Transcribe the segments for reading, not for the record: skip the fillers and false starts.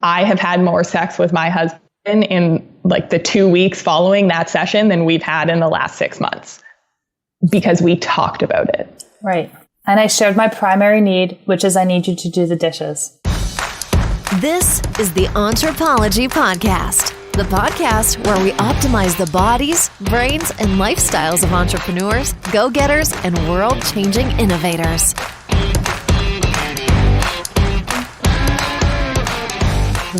I have had more sex with my husband in like the 2 weeks following that session than we've had in the last 6 months because we talked about it. Right. And I shared my primary need, which is I need you to do the dishes. This is the Anthropology Podcast, the podcast where we optimize the bodies, brains, and lifestyles of entrepreneurs, go-getters, and world-changing innovators.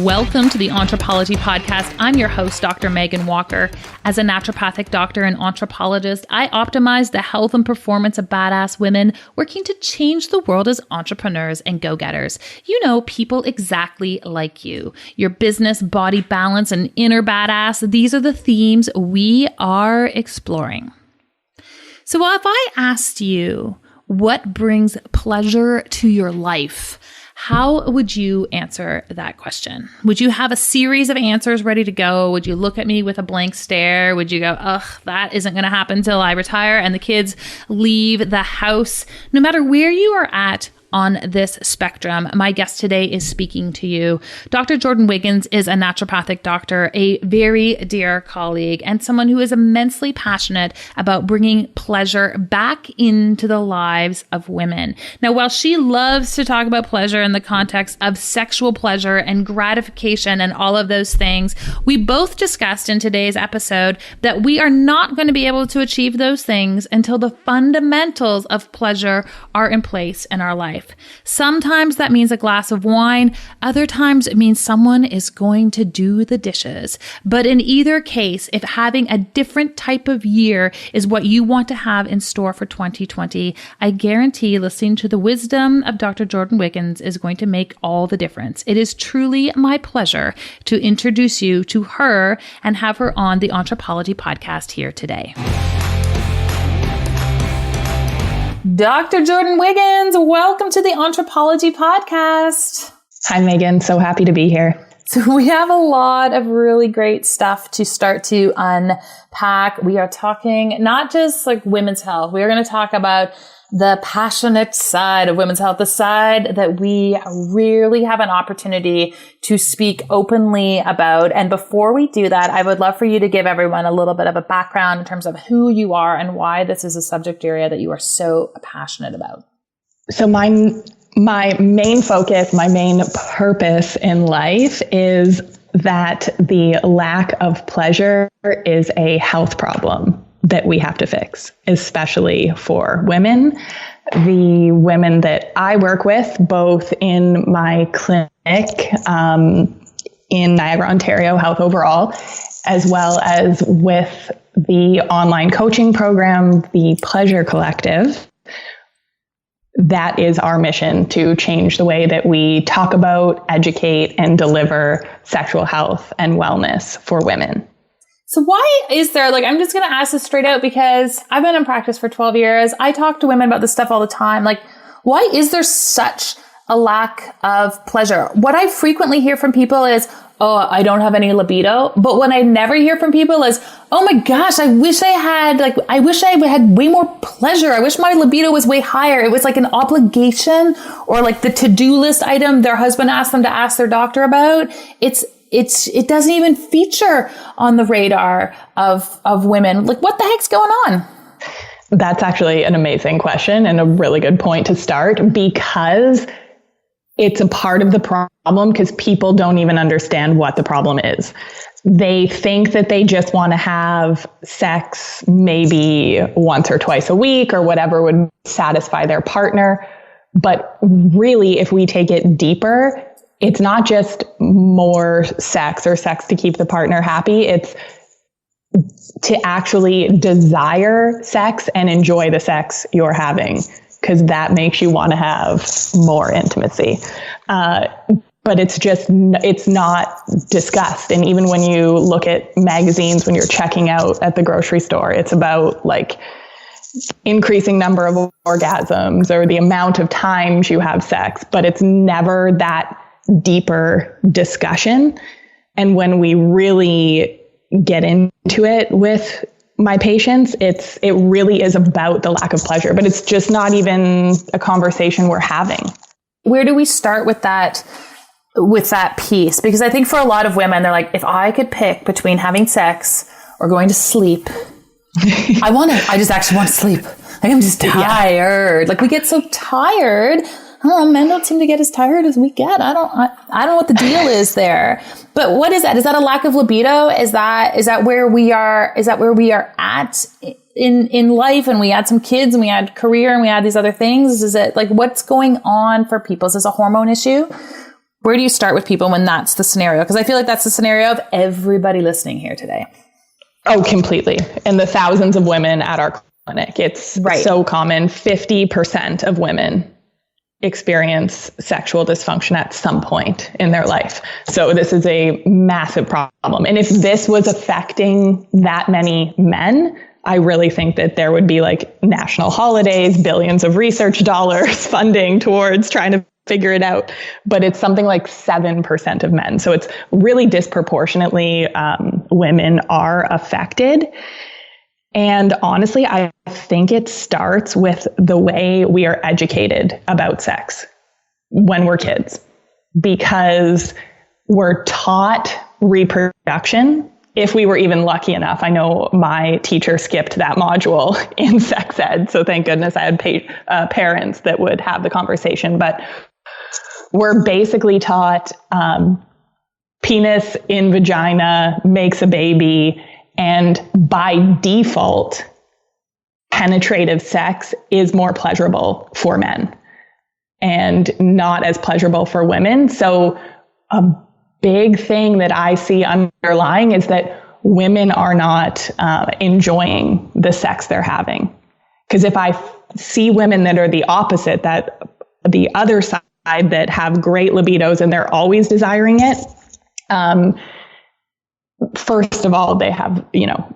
Welcome to the Anthropology Podcast. I'm your host, Dr. Megan Walker. As a naturopathic doctor and anthropologist, I optimize the health and performance of badass women working to change the world as entrepreneurs and go-getters. You know, people exactly like you. Your business, body balance, and inner badass, these are the themes we are exploring. So if I asked you what brings pleasure to your life, how would you answer that question? Would you have a series of answers ready to go? Would you look at me with a blank stare? Would you go, ugh, that isn't going to happen until I retire and the kids leave the house? No matter where you are at on this spectrum, my guest today is speaking to you. Dr.Jordin Wiggins is a naturopathic doctor, a very dear colleague, and someone who is immensely passionate about bringing pleasure back into the lives of women. Now, while she loves to talk about pleasure in the context of sexual pleasure and gratification and all of those things, we both discussed in today's episode that we are not going to be able to achieve those things until the fundamentals of pleasure are in place in our life. Sometimes that means a glass of wine. Other times it means someone is going to do the dishes. But in either case, if having a different type of year is what you want to have in store for 2020, I guarantee listening to the wisdom of Dr.Jordin Wiggins is going to make all the difference. It is truly my pleasure to introduce you to her and have her on the Anthropology Podcast here today. Dr.Jordin Wiggins, welcome to the Anthropology Podcast. Hi, Megan. So happy to be here. So we have a lot of really great stuff to start to unpack. We are talking not just like women's health. We are going to talk about the passionate side of women's health, the side that we really have an opportunity to speak openly about. And before we do that, I would love for you to give everyone a little bit of a background in terms of who you are and why this is a subject area that you are so passionate about. So my main focus, my main purpose in life is that the lack of pleasure is a health problem that we have to fix, especially for women. The women that I work with, both in my clinic in Niagara, Ontario, Health Overall, as well as with the online coaching program, the Pleasure Collective, that is our mission to change the way that we talk about, educate, and deliver sexual health and wellness for women. So why is there, I'm just going to ask this straight out because I've been in practice for 12 years. I talk to women about this stuff all the time. Why is there such a lack of pleasure? What I frequently hear from people is, oh, I don't have any libido. But what I never hear from people is, oh my gosh, I wish I had way more pleasure. I wish my libido was way higher. It was like an obligation or like the to-do list item their husband asked them to ask their doctor about. It doesn't even feature on the radar of women. What the heck's going on? That's actually an amazing question and a really good point to start because it's a part of the problem because people don't even understand what the problem is. They think that they just want to have sex maybe once or twice a week or whatever would satisfy their partner. But really, if we take it deeper, it's not just more sex or sex to keep the partner happy. It's to actually desire sex and enjoy the sex you're having because that makes you want to have more intimacy. But it's not discussed. And even when you look at magazines, when you're checking out at the grocery store, it's about increasing number of orgasms or the amount of times you have sex, but it's never that deeper discussion. And when we really get into it with my patients, it really is about the lack of pleasure, but it's just not even a conversation we're having. Where do we start with that? with that piece, because I think for a lot of women, they're like, if I could pick between having sex or going to sleep, I just actually want to sleep. Like, I'm just tired. Yeah. Like, we get so tired. I don't know, men don't seem to get as tired as we get. I don't know what the deal is there. But what is that? Is that a lack of libido? Is that where we are? Is that where we are at in life? And we had some kids and we had career and we had these other things. Is it like, what's going on for people? Is this a hormone issue? Where do you start with people when that's the scenario? Because I feel like that's the scenario of everybody listening here today. Oh, completely. And the thousands of women at our clinic, it's so common. 50% of women experience sexual dysfunction at some point in their life. So this is a massive problem. And if this was affecting that many men, I really think that there would be like national holidays, billions of research dollars funding towards trying to figure it out. But it's something like 7% of men. So it's really disproportionately women are affected. And honestly, I think it starts with the way we are educated about sex when we're kids, because we're taught reproduction. If we were even lucky enough, I know my teacher skipped that module in sex ed. So thank goodness I had parents that would have the conversation. But we're basically taught penis in vagina makes a baby. And by default, penetrative sex is more pleasurable for men and not as pleasurable for women. So a big thing that I see underlying is that women are not enjoying the sex they're having. Because if I see women that are the opposite, that the other side that have great libidos and they're always desiring it, first of all, they have,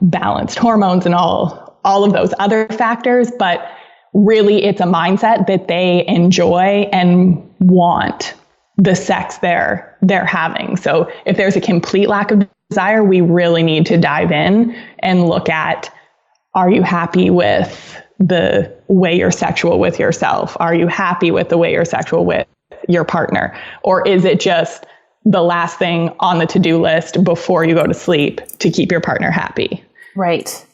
balanced hormones and all of those other factors, but really it's a mindset that they enjoy and want the sex they're having. So if there's a complete lack of desire, we really need to dive in and look at, are you happy with the way you're sexual with yourself? Are you happy with the way you're sexual with your partner? Or is it just the last thing on the to-do list before you go to sleep to keep your partner happy? Right.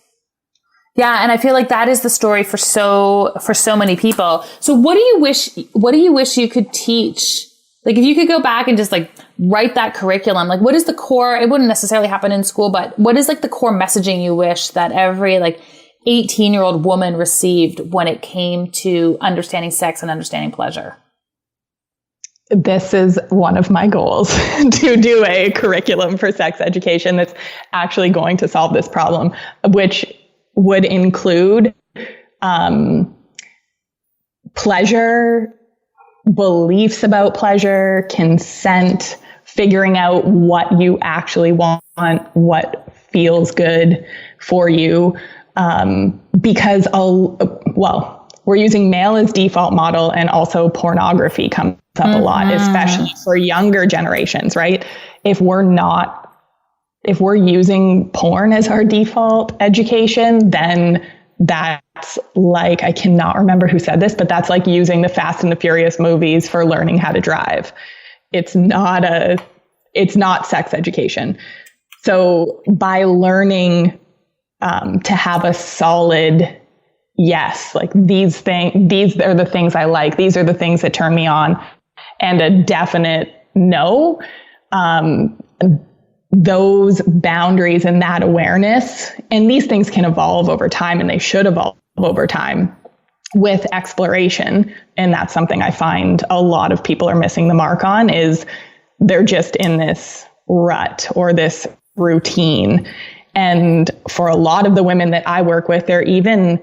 Yeah. And I feel like that is the story for so many people. So what do you wish you could teach? Like, if you could go back and just like write that curriculum, like what is the core, it wouldn't necessarily happen in school, but what is like the core messaging you wish that every like 18-year-old woman received when it came to understanding sex and understanding pleasure? This is one of my goals, to do a curriculum for sex education that's actually going to solve this problem, which would include pleasure, beliefs about pleasure, consent, figuring out what you actually want, what feels good for you. Because we're using male as default model, and also pornography comes up a lot, especially for younger generations, right? If we're using porn as our default education, then that's like, I cannot remember who said this, but that's like using the Fast and the Furious movies for learning how to drive. It's not sex education. So by learning to have a solid yes, like these are the things I like, these are the things that turn me on, and a definite no, those boundaries and that awareness, and these things can evolve over time, and they should evolve over time with exploration. And that's something I find a lot of people are missing the mark on, is they're just in this rut or this routine. And for a lot of the women that I work with, they're even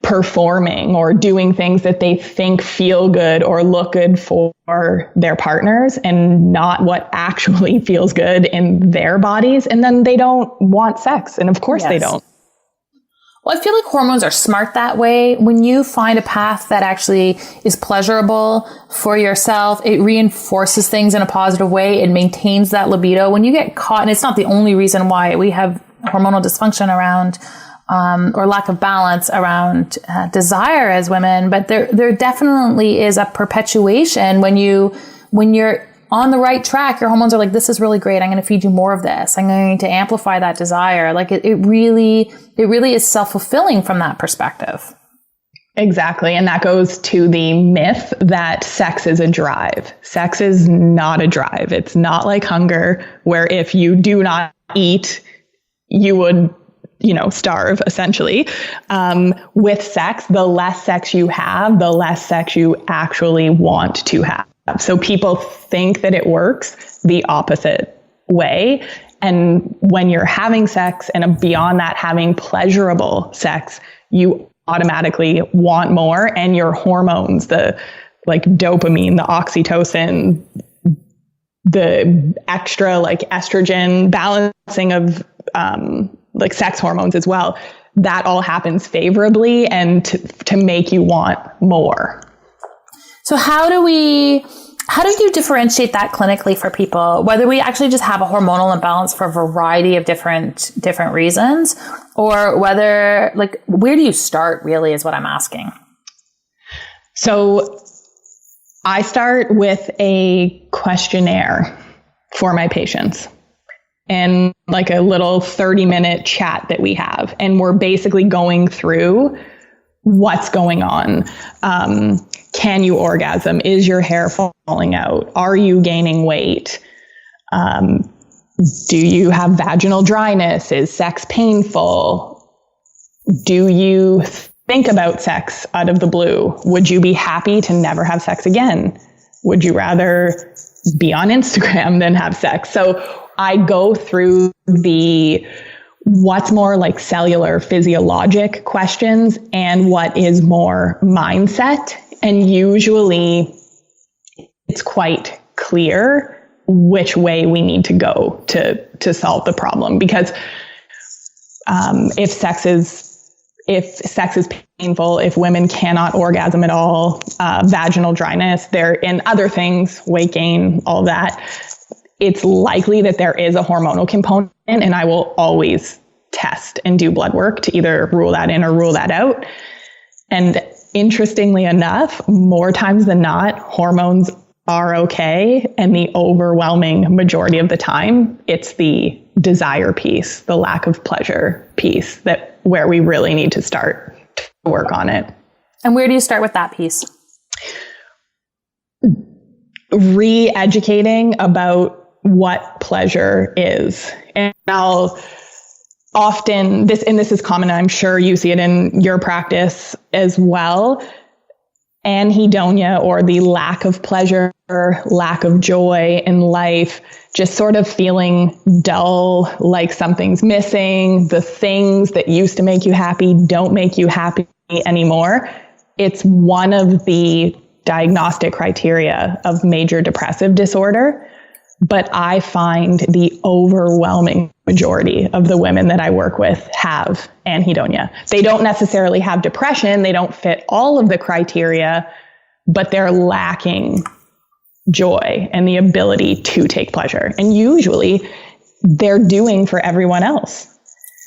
performing or doing things that they think feel good or look good for their partners, and not what actually feels good in their bodies. And then they don't want sex. And of course they don't. Well, I feel like hormones are smart that way. When you find a path that actually is pleasurable for yourself, it reinforces things in a positive way. It maintains that libido. When you get caught, and it's not the only reason why we have hormonal dysfunction around or lack of balance around desire as women, but there definitely is a perpetuation when you're on the right track. Your hormones are like, this is really great. I'm going to feed you more of this. I'm going to amplify that desire. Like it really is self-fulfilling from that perspective. Exactly. And that goes to the myth that sex is a drive. Sex is not a drive. It's not like hunger, where if you do not eat, you would, starve essentially. With sex, the less sex you have, the less sex you actually want to have. So people think that it works the opposite way. And when you're having sex and beyond that, having pleasurable sex, you automatically want more, and your hormones, the dopamine, the oxytocin, the extra estrogen, balancing of sex hormones as well, that all happens favorably and to make you want more. So how do you differentiate that clinically for people, whether we actually just have a hormonal imbalance for a variety of different reasons, or whether, where do you start really is what I'm asking? So I start with a questionnaire for my patients, and a little 30-minute chat that we have. And we're basically going through what's going on. Can you orgasm? Is your hair falling out? Are you gaining weight? Do you have vaginal dryness? Is sex painful? Do you think about sex out of the blue? Would you be happy to never have sex again? Would you rather be on Instagram than have sex? So I go through what's more cellular physiologic questions and what is more mindset. And usually it's quite clear which way we need to go to solve the problem. Because if sex is painful, if women cannot orgasm at all, vaginal dryness, and other things, weight gain, all that, it's likely that there is a hormonal component, and I will always test and do blood work to either rule that in or rule that out. And interestingly enough, more times than not, hormones are okay. And the overwhelming majority of the time, it's the desire piece, the lack of pleasure piece, where we really need to start to work on it. And where do you start with that piece? Re-educating about what pleasure is. And I'll often, this is common, and I'm sure you see it in your practice as well, anhedonia, or the lack of pleasure, lack of joy in life, just sort of feeling dull, like something's missing. The things that used to make you happy don't make you happy anymore. It's one of the diagnostic criteria of major depressive disorder. But I find the overwhelming majority of the women that I work with have anhedonia. They don't necessarily have depression. They don't fit all of the criteria, but they're lacking joy and the ability to take pleasure. And usually they're doing for everyone else.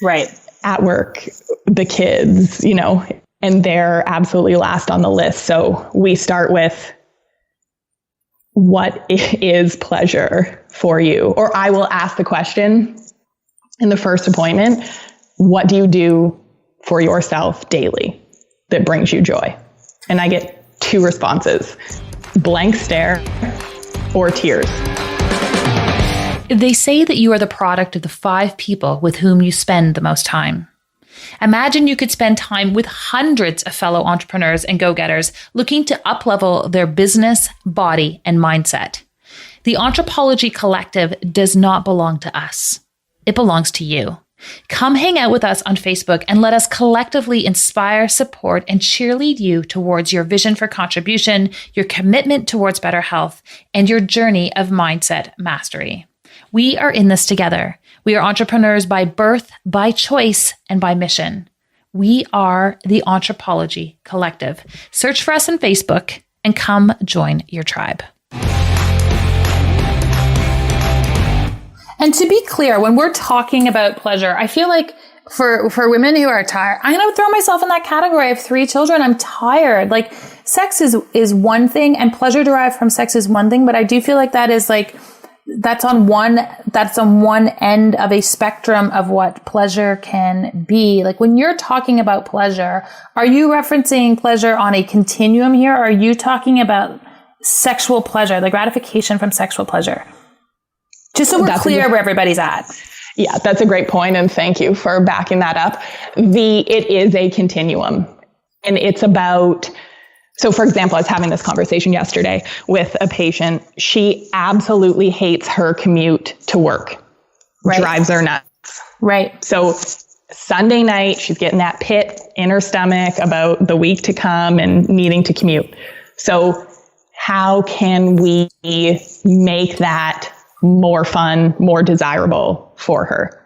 Right. At work, the kids, and they're absolutely last on the list. So we start with, what is pleasure for you? Or I will ask the question in the first appointment, what do you do for yourself daily that brings you joy? And I get two responses: blank stare or tears. They say that you are the product of the 5 people with whom you spend the most time. Imagine you could spend time with hundreds of fellow entrepreneurs and go-getters looking to up-level their business, body, and mindset. The Anthropology Collective does not belong to us. It belongs to you. Come hang out with us on Facebook and let us collectively inspire, support, and cheerlead you towards your vision for contribution, your commitment towards better health, and your journey of mindset mastery. We are in this together. We are entrepreneurs by birth, by choice, and by mission. We are the Anthropology Collective. Search for us on Facebook and come join your tribe. And to be clear, when we're talking about pleasure, I feel like for women who are tired, I'm going to throw myself in that category. I have 3 children. I'm tired. sex is one thing and pleasure derived from sex is one thing, but I do feel like that is like, that's on one end of a spectrum of what pleasure can be. Like when you're talking about pleasure, are you referencing pleasure on a continuum here? Or are you talking about sexual pleasure, the gratification from sexual pleasure? Just so we're clear where everybody's at. Yeah, that's a great point, and thank you for backing that up. It is a continuum, and it's about, so for example, I was having this conversation yesterday with a patient. She absolutely hates her commute to work. Right. Drives her nuts. Right. So Sunday night, she's getting that pit in her stomach about the week to come and needing to commute. So how can we make that more fun, more desirable for her?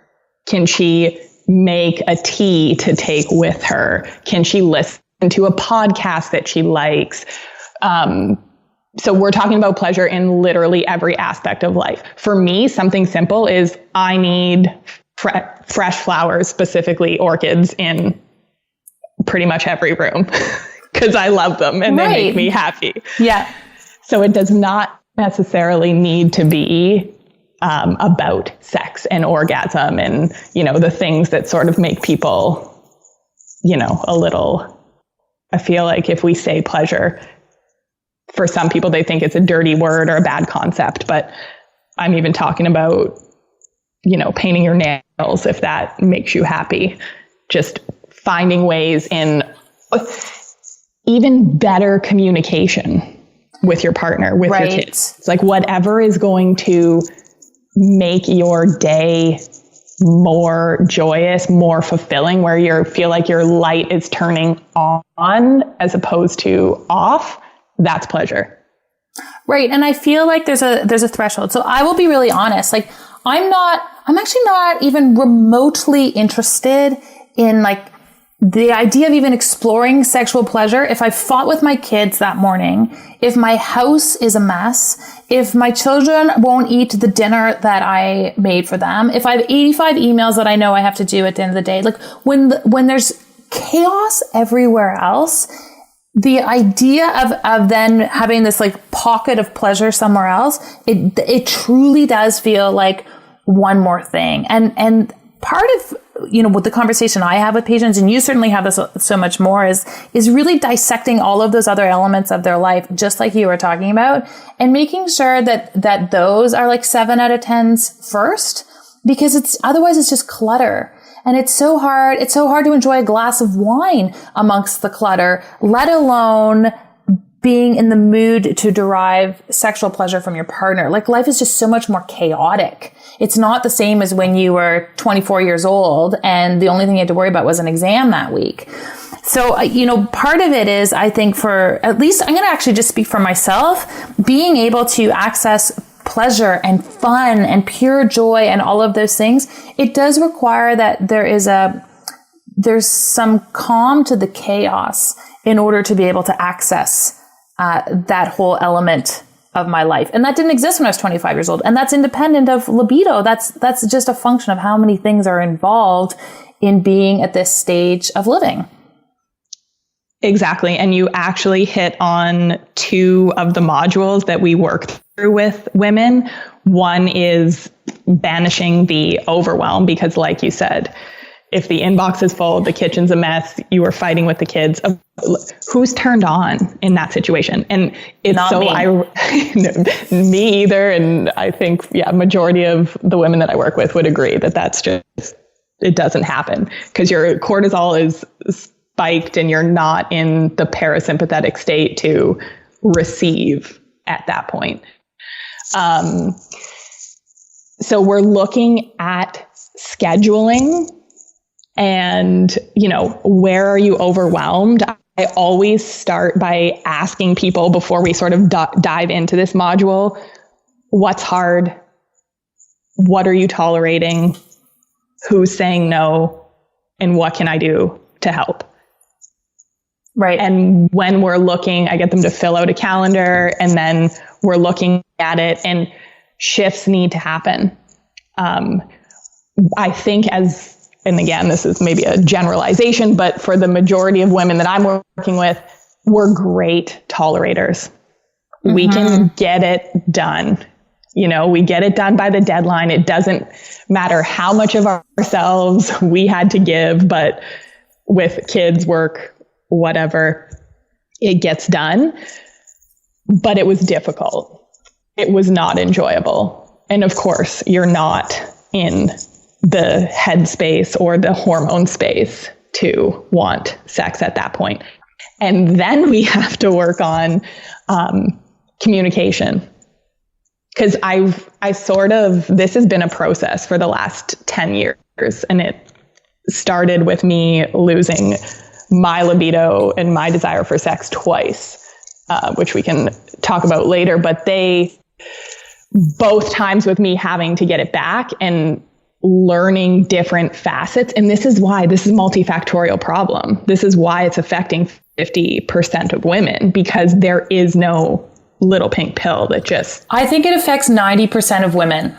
Can she make a tea to take with her? Can she listen to a podcast that she likes? So we're talking about pleasure in literally every aspect of life. For me, something simple is I need fresh flowers, specifically orchids, in pretty much every room because I love them and they make me happy. Yeah. So it does not necessarily need to be about sex and orgasm and, the things that sort of make people, a little, I feel like if we say pleasure, for some people, they think it's a dirty word or a bad concept, but I'm even talking about, painting your nails, if that makes you happy, just finding ways in even better communication with your partner, with your kids. It's like whatever is going to make your day more joyous, more fulfilling, where you feel like your light is turning on as opposed to off, that's pleasure. Right. And I feel like there's a threshold. So I will be really honest. Like I'm actually not even remotely interested in like the idea of even exploring sexual pleasure. If I fought with my kids that morning, if my house is a mess, if my children won't eat the dinner that I made for them, if I have 85 emails that I know I have to do at the end of the day, like when there's chaos everywhere else, the idea of then having this like pocket of pleasure somewhere else, it truly does feel like one more thing. And part of, with the conversation I have with patients, and you certainly have this so much more, is really dissecting all of those other elements of their life, just like you were talking about, and making sure that those are like 7 out of 10s first, because otherwise it's just clutter. And it's so hard to enjoy a glass of wine amongst the clutter, let alone being in the mood to derive sexual pleasure from your partner. Like life is just so much more chaotic. It's not the same as when you were 24 years old and the only thing you had to worry about was an exam that week. So, part of it is, I think, for at least, I'm going to actually just speak for myself, being able to access pleasure and fun and pure joy and all of those things, it does require that there's some calm to the chaos in order to be able to access that whole element of my life. And that didn't exist when I was 25 years old. And that's independent of libido. That's just a function of how many things are involved in being at this stage of living. Exactly. And you actually hit on 2 of the modules that we worked through with women. One is banishing the overwhelm, because like you said, if the inbox is full, the kitchen's a mess, you are fighting with the kids, who's turned on in that situation? And it's not me. Me either. And I think, majority of the women that I work with would agree that that's just, it doesn't happen, because your cortisol is spiked and you're not in the parasympathetic state to receive at that point. So we're looking at scheduling and, where are you overwhelmed? I always start by asking people before we sort of dive into this module, what's hard? What are you tolerating? Who's saying no? And what can I do to help? Right. And when we're looking, I get them to fill out a calendar, and then we're looking at it, and shifts need to happen. I think and again, this is maybe a generalization, but for the majority of women that I'm working with, we're great tolerators. We can get it done. You know, we get it done by the deadline. It doesn't matter how much of ourselves we had to give, but with kids, work, whatever, it gets done. But it was difficult. It was not enjoyable. And of course, you're not in the headspace or the hormone space to want sex at that point. And then we have to work on communication. Because this has been a process for the last 10 years. And it started with me losing my libido and my desire for sex twice, which we can talk about later. But both times with me having to get it back and learning different facets. And this is a multifactorial problem. This is why it's affecting 50% of women, because there is no little pink pill that just... I think it affects 90% of women.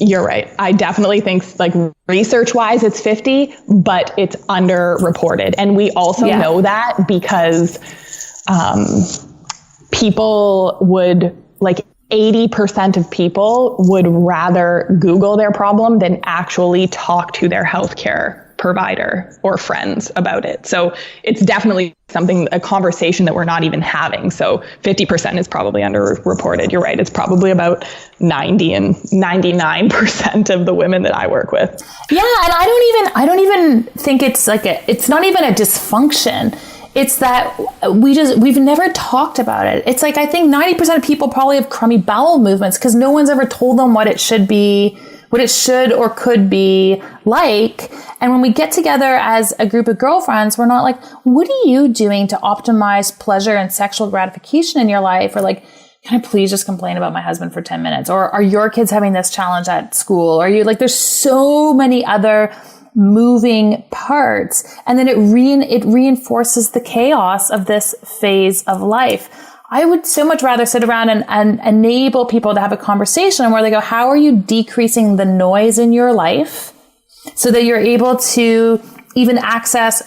You're right. I definitely think, like, research-wise, it's 50, but it's underreported. And we also know that because people would, like, 80% of people would rather Google their problem than actually talk to their healthcare provider or friends about it. So it's definitely a conversation that we're not even having. So 50% is probably underreported. You're right. It's probably about 90 and 99% of the women that I work with. Yeah. And I don't even think it's it's not even a dysfunction. It's that we've never talked about it. It's like, I think 90% of people probably have crummy bowel movements because no one's ever told them what it should be, what it should or could be like. And when we get together as a group of girlfriends, we're not like, what are you doing to optimize pleasure and sexual gratification in your life? Or like, can I please just complain about my husband for 10 minutes? Or are your kids having this challenge at school? Or are you like, there's so many other moving parts. And then it reinforces the chaos of this phase of life. I would so much rather sit around and enable people to have a conversation where they go, how are you decreasing the noise in your life so that you're able to even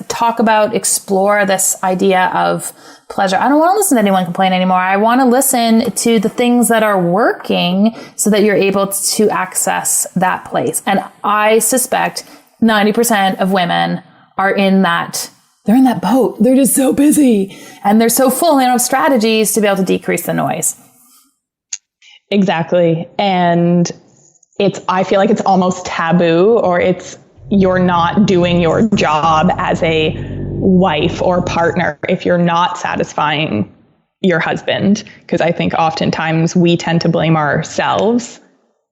talk about, explore this idea of pleasure? I don't want to listen to anyone complain anymore. I want to listen to the things that are working so that you're able to access that place. And I suspect 90% of women are in that. They're in that boat. They're just so busy and they're so full of strategies to be able to decrease the noise. Exactly. And I feel like it's almost taboo, or you're not doing your job as a wife or partner if you're not satisfying your husband. Because I think oftentimes we tend to blame ourselves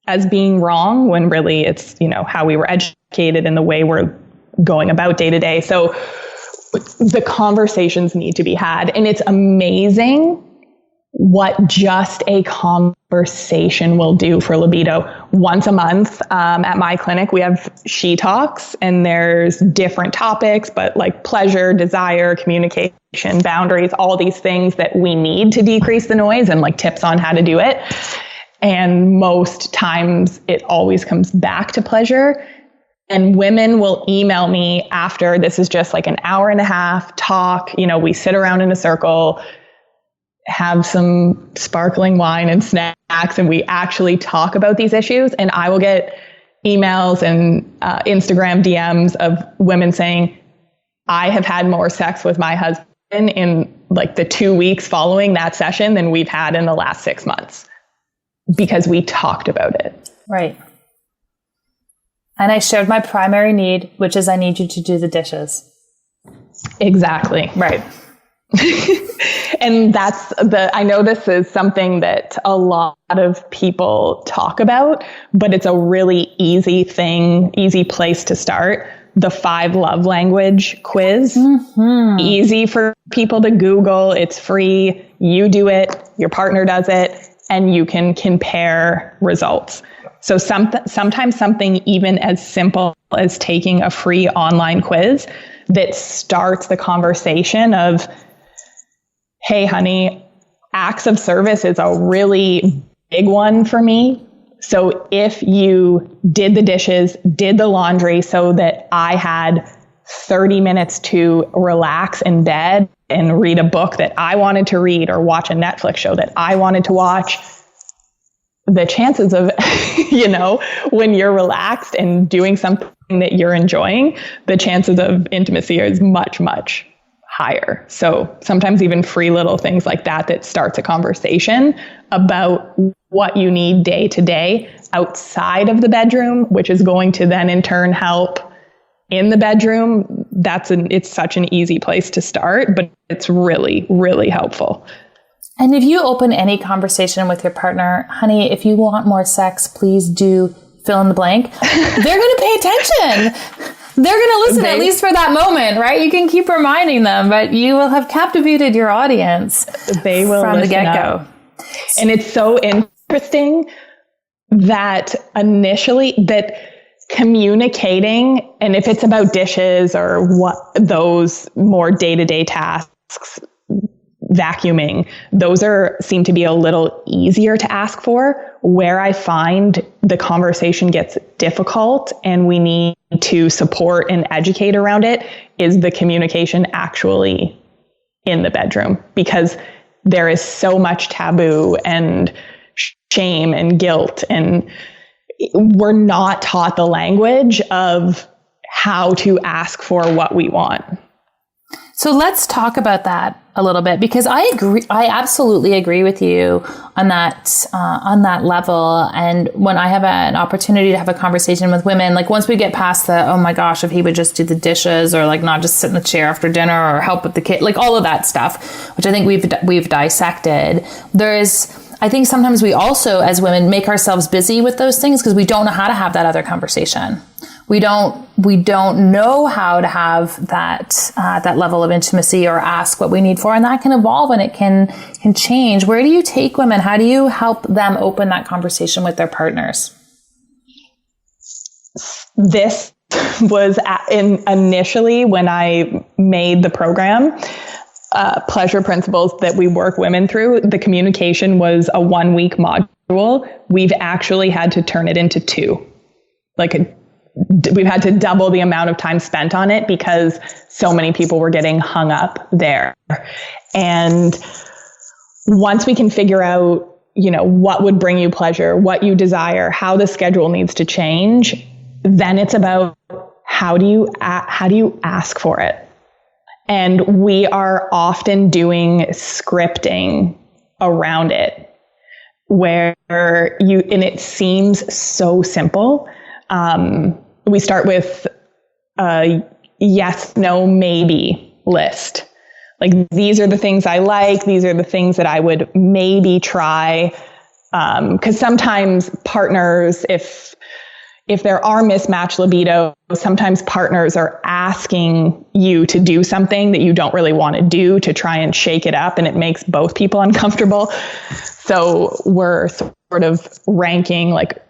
as being wrong when really it's, how we were educated and the way we're going about day to day. So the conversations need to be had. And it's amazing what just a conversation will do for libido. Once a month at my clinic, we have She Talks, and there's different topics, but like pleasure, desire, communication, boundaries, all these things that we need to decrease the noise, and like tips on how to do it. And most times it always comes back to pleasure. And women will email me after. This is just like an hour and a half talk. We sit around in a circle, have some sparkling wine and snacks, and we actually talk about these issues. And I will get emails and Instagram DMs of women saying, I have had more sex with my husband in like the 2 weeks following that session than we've had in the last 6 months, because we talked about it. Right. And I shared my primary need, which is I need you to do the dishes. Exactly. Right. And I know this is something that a lot of people talk about, but it's a really easy place to start. The 5 love language quiz. Mm-hmm. Easy for people to Google. It's free. You do it. Your partner does it. And you can compare results. So sometimes something even as simple as taking a free online quiz that starts the conversation of, hey, honey, acts of service is a really big one for me. So if you did the dishes, did the laundry so that I had 30 minutes to relax in bed and read a book that I wanted to read or watch a Netflix show that I wanted to watch, the chances of, when you're relaxed and doing something that you're enjoying, the chances of intimacy is much, much higher. So sometimes even free little things like that starts a conversation about what you need day to day outside of the bedroom, which is going to then in turn help in the bedroom. It's such an easy place to start, but it's really, really helpful. And if you open any conversation with your partner, honey, if you want more sex, please do fill in the blank. They're going to pay attention. They're going to listen, at least for that moment, right? You can keep reminding them, but you will have captivated your audience they will from the get-go. And it's so interesting that initially that communicating, and if it's about dishes or what those more day-to-day tasks, vacuuming, those seem to be a little easier to ask for. Where I find the conversation gets difficult and we need to support and educate around it is the communication actually in the bedroom, because there is so much taboo and shame and guilt, and we're not taught the language of how to ask for what we want. So let's talk about that a little bit, because I agree. I absolutely agree with you on that level. And when I have an opportunity to have a conversation with women, like once we get past the, oh my gosh, if he would just do the dishes or like not just sit in the chair after dinner or help with the kid, like all of that stuff, which I think we've dissected. I think sometimes we also, as women, make ourselves busy with those things because we don't know how to have that other conversation. We don't know how to have that level of intimacy or ask what we need for, and that can evolve and it can change. Where do you take women? How do you help them open that conversation with their partners? This was initially when I made the program. Pleasure principles that we work women through. The communication was a 1-week module. We've actually had to turn it into 2. We've had to double the amount of time spent on it because so many people were getting hung up there. And once we can figure out, what would bring you pleasure, what you desire, how the schedule needs to change, then it's about how do you ask for it? And we are often doing scripting around it and it seems so simple. We start with a yes, no, maybe list. Like, these are the things I like. These are the things that I would maybe try. 'Cause sometimes partners, if there are mismatched libido, sometimes partners are asking you to do something that you don't really want to do to try and shake it up, and it makes both people uncomfortable. So we're sort of ranking like,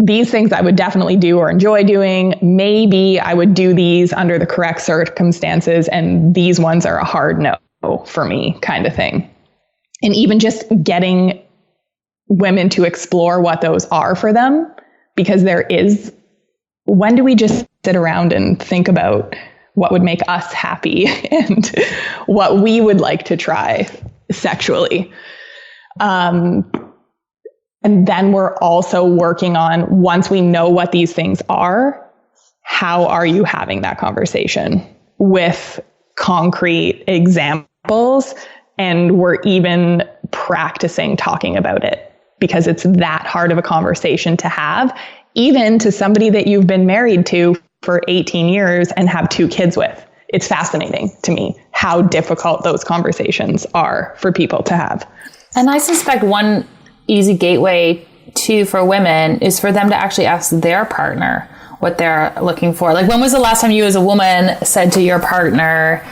these things I would definitely do or enjoy doing. Maybe I would do these under the correct circumstances, and these ones are a hard no for me, kind of thing. And even just getting women to explore what those are for them, because when do we just sit around and think about what would make us happy and what we would like to try sexually? And then we're also working on, once we know what these things are, how are you having that conversation with concrete examples? And we're even practicing talking about it, because it's that hard of a conversation to have, even to somebody that you've been married to for 18 years and have 2 kids with. It's fascinating to me how difficult those conversations are for people to have. And I suspect one easy gateway too for women is for them to actually ask their partner what they're looking for. Like, when was the last time you as a woman said to your partner,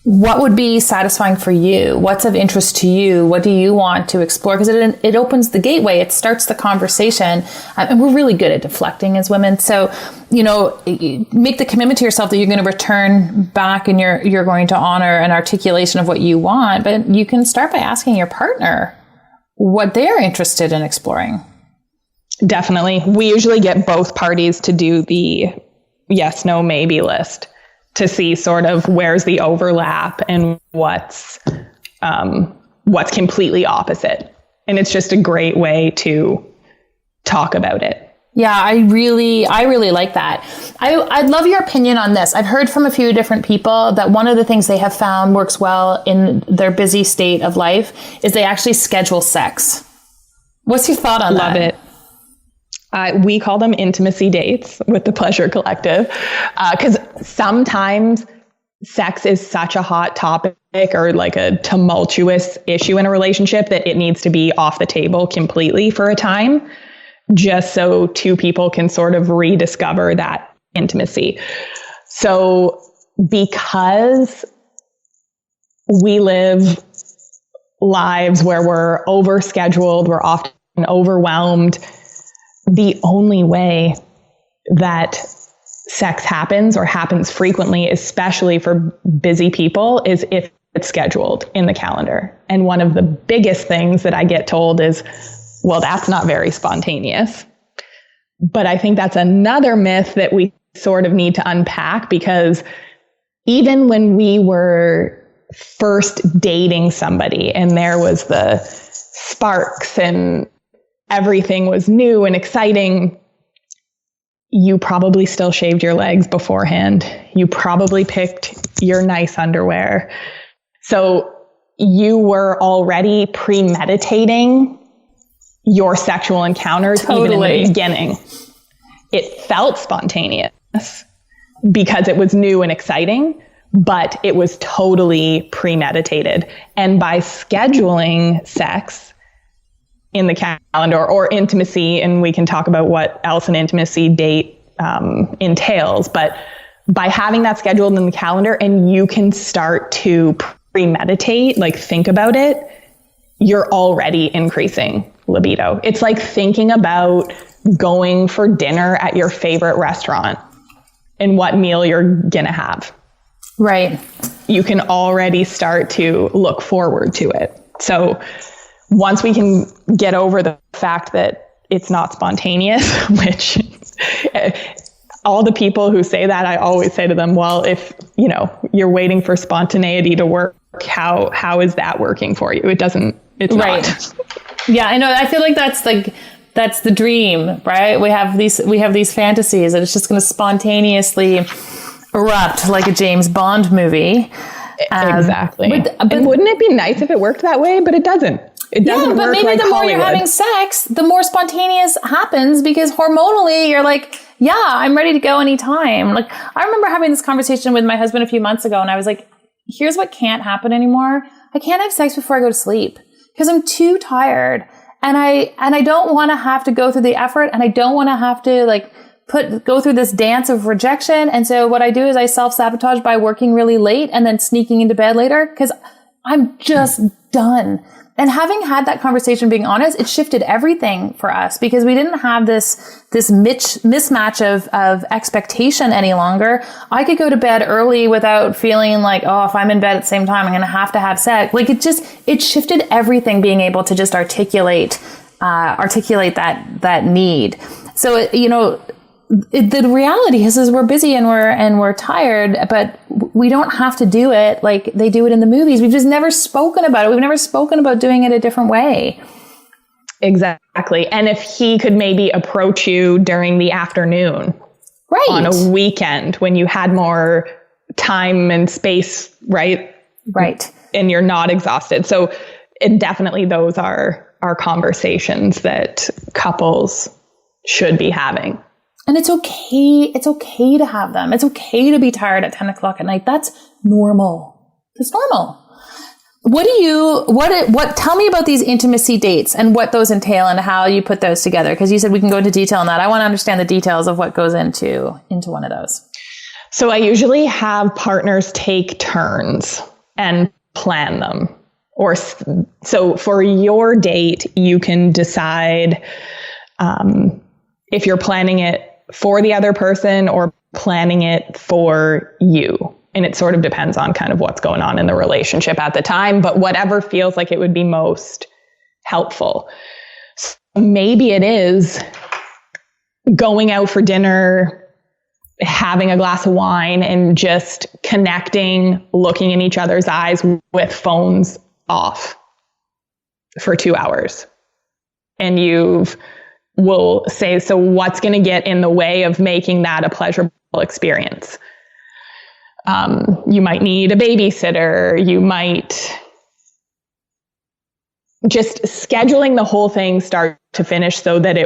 what would be satisfying for you? What's of interest to you? What do you want to explore? Because it opens the gateway. It starts the conversation. And we're really good at deflecting as women. So, make the commitment to yourself that you're going to return back and you're going to honor an articulation of what you want. But you can start by asking your partner what they're interested in exploring. Definitely. We usually get both parties to do the yes, no, maybe list. to see sort of where's the overlap and what's completely opposite. And it's just a great way to talk about it. Yeah, I really like that. I'd love your opinion on this. I've heard from a few different people that one of the things they have found works well in their busy state of life is they actually schedule sex. What's your thought on that? Love it. We call them intimacy dates with the Pleasure Collective, because sometimes sex is such a hot topic or like a tumultuous issue in a relationship that it needs to be off the table completely for a time, just so two people can sort of rediscover that intimacy. So because we live lives where we're overscheduled, we're often overwhelmed, the only way that sex happens or happens frequently, especially for busy people, is if it's scheduled in the calendar. And one of the biggest things that I get told is, well, that's not very spontaneous. But I think that's another myth that we sort of need to unpack, because even when we were first dating somebody and there was the sparks and everything was new and exciting, you probably still shaved your legs beforehand. You probably picked your nice underwear. So you were already premeditating your sexual encounters. Even in the beginning. It felt spontaneous because it was new and exciting, but it was totally premeditated. And by scheduling sex in the calendar or intimacy, and we can talk about what else an intimacy date entails, but by having that scheduled in the calendar and you can start to premeditate, like think about it, you're already increasing libido. It's like thinking about going for dinner at your favorite restaurant and what meal you're going to have. Right. You can already start to look forward to it. So once we can get over the fact that it's not spontaneous, which all the people who say that, I always say to them, well, if you're waiting for spontaneity to work, how is that working for you? It's right. not. Yeah, I know. I feel like that's the dream, right? We have these fantasies that it's just going to spontaneously erupt like a James Bond movie. Exactly. But and wouldn't it be nice if it worked that way? But it doesn't. It doesn't work. But maybe like the more Hollywood. you're having sex, the more spontaneous happens, because hormonally you're like, yeah, I'm ready to go anytime. Like, I remember having this conversation with my husband a few months ago, and I was like, here's what can't happen anymore. I can't have sex before I go to sleep because I'm too tired. And I don't want to have to go through the effort, and I don't want to have to go through this dance of rejection. And so what I do is I self-sabotage by working really late and then sneaking into bed later because I'm just done. And having had that conversation, being honest, it shifted everything for us because we didn't have this mismatch of expectation any longer. I could go to bed early without feeling like, oh, if I'm in bed at the same time, I'm going to have sex. Like it shifted everything, being able to just articulate that need. So, the reality is we're busy and we're tired, but we don't have to do it like they do it in the movies. We've just never spoken about it. We've never spoken about doing it a different way. Exactly. And if he could maybe approach you during the afternoon, right, on a weekend when you had more time and space, right? Right. And you're not exhausted. So definitely those are conversations that couples should be having. And it's okay. It's okay to have them. It's okay to be tired at 10 o'clock at night. That's normal. That's normal. Tell me about these intimacy dates and what those entail and how you put those together. Because you said we can go into detail on that. I want to understand the details of what goes into one of those. So I usually have partners take turns and plan them. So for your date, you can decide if you're planning it for the other person or planning it for you. And it sort of depends on kind of what's going on in the relationship at the time, but whatever feels like it would be most helpful. So maybe it is going out for dinner having a glass of wine and just connecting, looking in each other's eyes with phones off for 2 hours. And will say, so what's going to get in the way of making that a pleasurable experience? You might need a babysitter. You might just scheduling the whole thing start to finish so that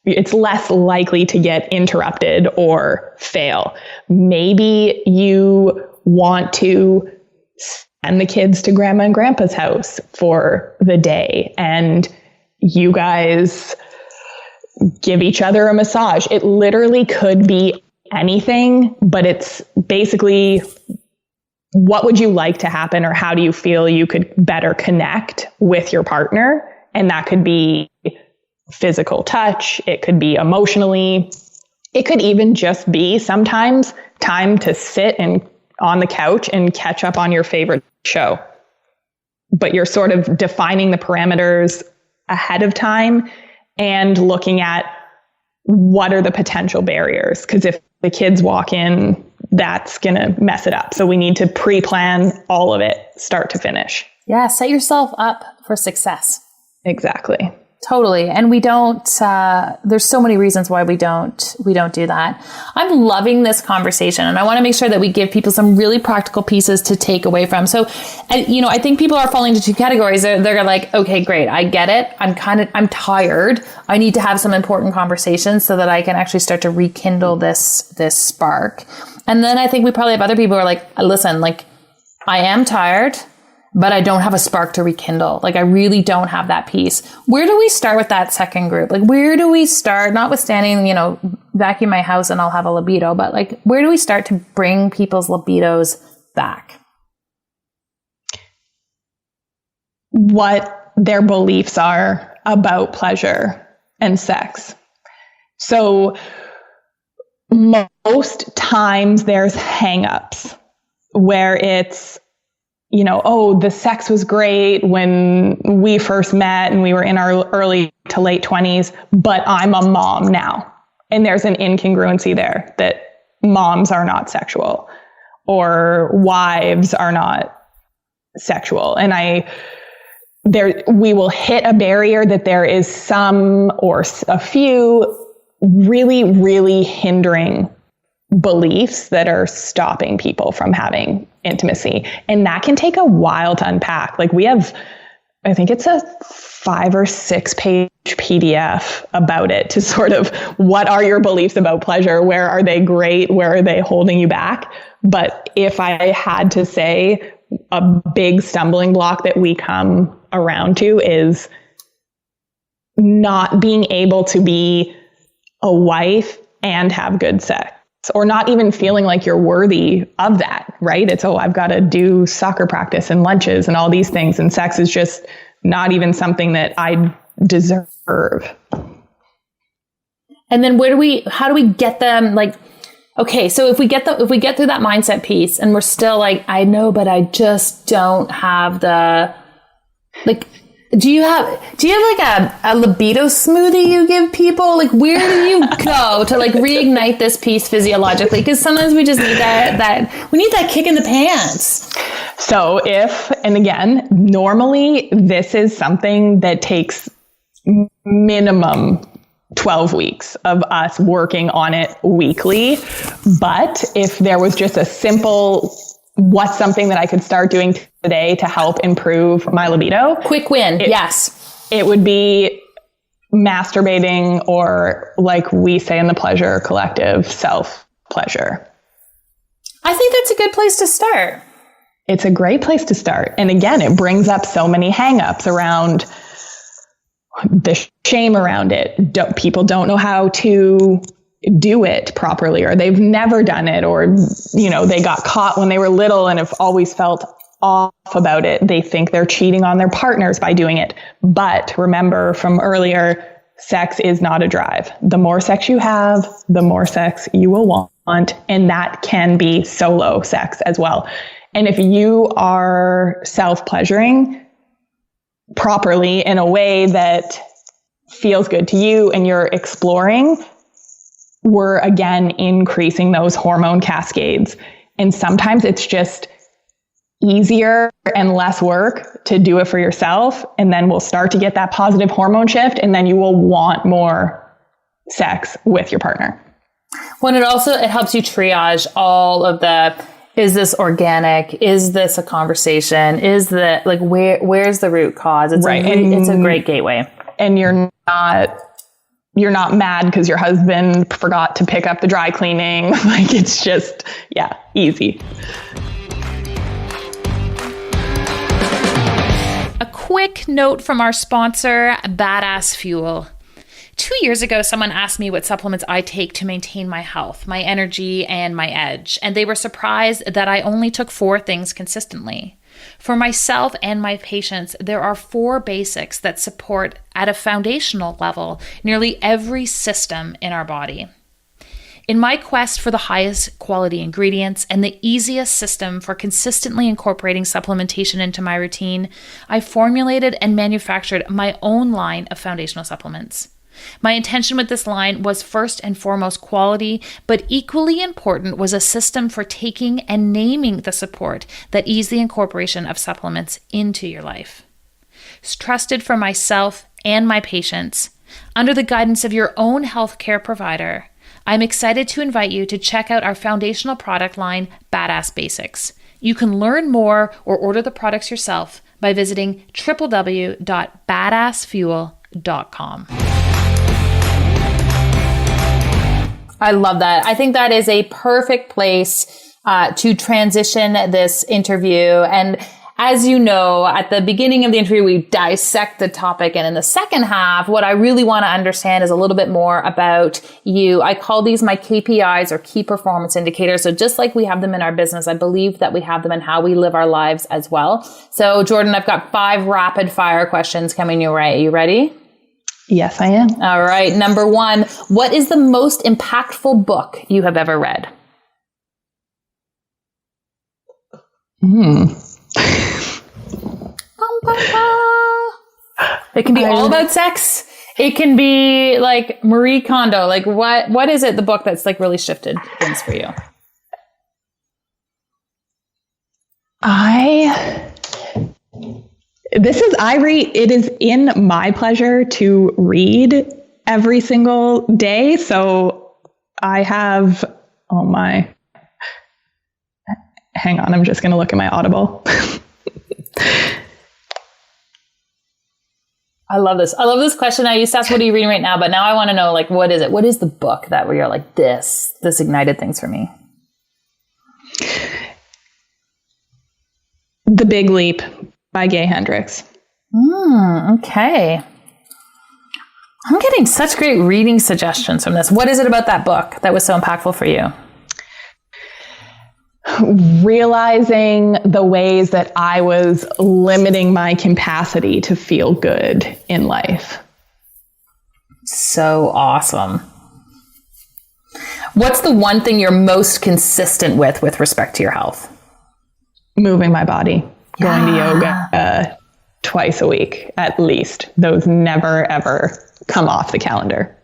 it's less likely to get interrupted or fail. Maybe you want to send the kids to grandma and grandpa's house for the day and you guys give each other a massage. It literally could be anything, but it's basically, what would you like to happen, or how do you feel you could better connect with your partner? And that could be physical touch. It could be emotionally. It could even just be sometimes time to sit on the couch and catch up on your favorite show. But you're sort of defining the parameters ahead of time and looking at what are the potential barriers. Because if the kids walk in, that's going to mess it up. So we need to pre-plan all of it, start to finish. Yeah, set yourself up for success. Exactly. Totally. And we don't, there's so many reasons why we don't do that. I'm loving this conversation, and I want to make sure that we give people some really practical pieces to take away from. So, I think people are falling into two categories. They're like, okay, great. I get it. I'm tired. I need to have some important conversations so that I can actually start to rekindle this spark. And then I think we probably have other people who are like, listen, like, I am tired, but I don't have a spark to rekindle. Like, I really don't have that piece. Where do we start with that second group? Like, where do we start? Notwithstanding, vacuum my house and I'll have a libido, but like, where do we start to bring people's libidos back? What their beliefs are about pleasure and sex. So most times there's hang-ups where it's, the sex was great when we first met and we were in our early to late 20s, but I'm a mom now. And there's an incongruency there that moms are not sexual or wives are not sexual. And we will hit a barrier that there is some or a few really, really hindering beliefs that are stopping people from having intimacy. And that can take a while to unpack. Like, we have, I think it's a 5 or 6 page PDF about it, to sort of, what are your beliefs about pleasure? Where are they great? Where are they holding you back? But if I had to say, a big stumbling block that we come around to is not being able to be a wife and have good sex. Or not even feeling like you're worthy of that, right? It's, I've got to do soccer practice and lunches and all these things. And sex is just not even something that I deserve. And then how do we get them, like, okay, so if we get through that mindset piece and we're still like, I know, but I just don't have the, like, do you have like a libido smoothie you give people? Like, where do you go to like reignite this piece physiologically? Because sometimes we just need we need that kick in the pants. So and again, normally this is something that takes minimum 12 weeks of us working on it weekly. But if there was just a simple, what's something that I could start doing today to help improve my libido? Quick win. Yes. It would be masturbating, or like we say in the Pleasure Collective, self-pleasure. I think that's a good place to start. It's a great place to start. And again, it brings up so many hang-ups around the shame around it. People don't know how to do it properly, or they've never done it, or, they got caught when they were little and have always felt off about it. They think they're cheating on their partners by doing it. But remember from earlier, sex is not a drive. The more sex you have, the more sex you will want. And that can be solo sex as well. And if you are self-pleasuring properly in a way that feels good to you and you're exploring, we're again increasing those hormone cascades. And sometimes it's just easier and less work to do it for yourself. And then we'll start to get that positive hormone shift. And then you will want more sex with your partner. Well, it helps you triage all of the, is this organic? Is this a conversation? Is the, like, where's the root cause? It's right. It's a great gateway. And you're not mad because your husband forgot to pick up the dry cleaning. Like, it's just, easy. A quick note from our sponsor, Badass Fuel. 2 years ago, someone asked me what supplements I take to maintain my health, my energy, and my edge. And they were surprised that I only took 4 things consistently. For myself and my patients, there are 4 basics that support at a foundational level nearly every system in our body. In my quest for the highest quality ingredients and the easiest system for consistently incorporating supplementation into my routine, I formulated and manufactured my own line of foundational supplements. My intention with this line was first and foremost quality, but equally important was a system for taking and naming the support that ease the incorporation of supplements into your life. It's trusted for myself and my patients, under the guidance of your own healthcare provider, I'm excited to invite you to check out our foundational product line, Badass Basics. You can learn more or order the products yourself by visiting www.badassfuel.com. I love that. I think that is a perfect place to transition this interview. And as you know, at the beginning of the interview, we dissect the topic. And in the second half, what I really want to understand is a little bit more about you. I call these my KPIs, or key performance indicators. So just like we have them in our business, I believe that we have them in how we live our lives as well. So Jordin, I've got 5 rapid fire questions coming your way. Are you ready? Yes, I am. All right. Number 1, what is the most impactful book you have ever read? It can be all about sex. It can be like Marie Kondo. Like what is it, the book that's like really shifted things for you? It is in my pleasure to read every single day. So I have, hang on, I'm just going to look at my Audible. I love this. I love this question. I used to ask, what are you reading right now? But now I want to know, like, what is it? What is the book that where you're like, this ignited things for me? The Big Leap by Gay Hendricks. Okay. I'm getting such great reading suggestions from this. What is it about that book that was so impactful for you? Realizing the ways that I was limiting my capacity to feel good in life. So awesome. What's the one thing you're most consistent with respect to your health? Moving my body, going to yoga twice a week, at least. Those never, ever come off the calendar.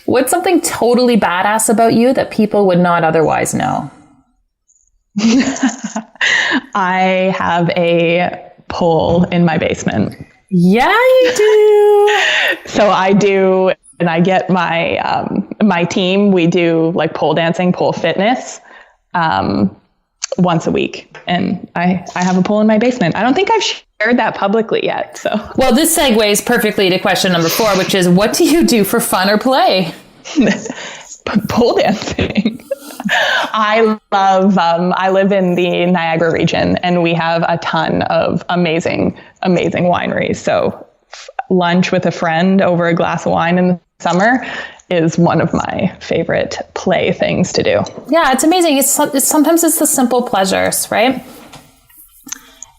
What's something totally badass about you that people would not otherwise know? I have a pole in my basement. Yeah, you do. So I do, and I get my my team. We do like pole dancing, pole fitness, once a week, and I have a pole in my basement. I don't think I've shared that publicly yet. So well, this segues perfectly to question number 4, which is, what do you do for fun or play? Pole dancing. I live in the Niagara region, and we have a ton of amazing wineries. So lunch with a friend over a glass of wine in the summer is one of my favorite play things to do. Yeah, it's amazing. Sometimes it's the simple pleasures, right?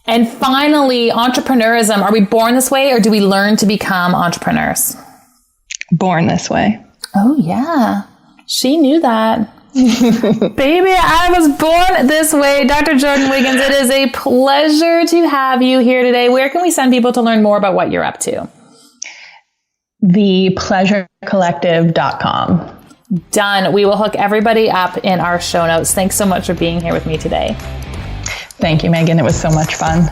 And finally, entrepreneurism. Are we born this way, or do we learn to become entrepreneurs? Born this way. Oh, yeah. She knew that. Baby, I was born this way. Dr. Jordin Wiggins, it is a pleasure to have you here today. Where can we send people to learn more about what you're up to? ThePleasureCollective.com. Done. We will hook everybody up in our show notes. Thanks so much for being here with me today. Thank you, Megan. It was so much fun.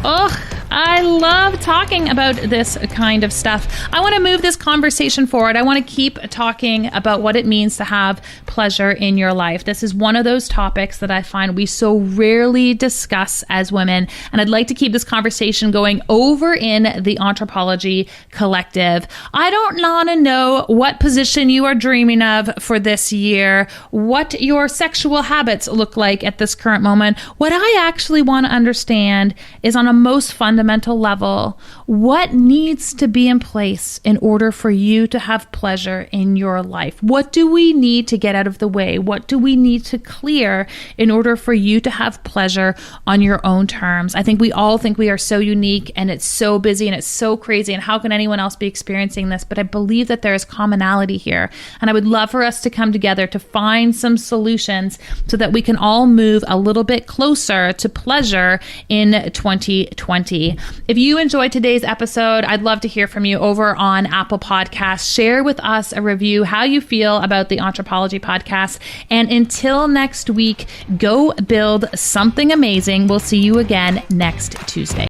Oh, I love talking about this kind of stuff. I want to move this conversation forward. I want to keep talking about what it means to have pleasure in your life. This is one of those topics that I find we so rarely discuss as women. And I'd like to keep this conversation going over in the Anthropology Collective. I don't want to know what position you are dreaming of for this year, what your sexual habits look like at this current moment. What I actually want to understand is, on a most fundamental level, what needs to be in place in order for you to have pleasure in your life? What do we need to get out of the way? What do we need to clear in order for you to have pleasure on your own terms? I think we all think we are so unique, and it's so busy and it's so crazy, and how can anyone else be experiencing this? But I believe that there is commonality here, and I would love for us to come together to find some solutions so that we can all move a little bit closer to pleasure in 2020. If you enjoyed today's episode, I'd love to hear from you over on Apple Podcasts. Share with us a review, how you feel about the Anthropology Podcast. And until next week, go build something amazing. We'll see you again next Tuesday.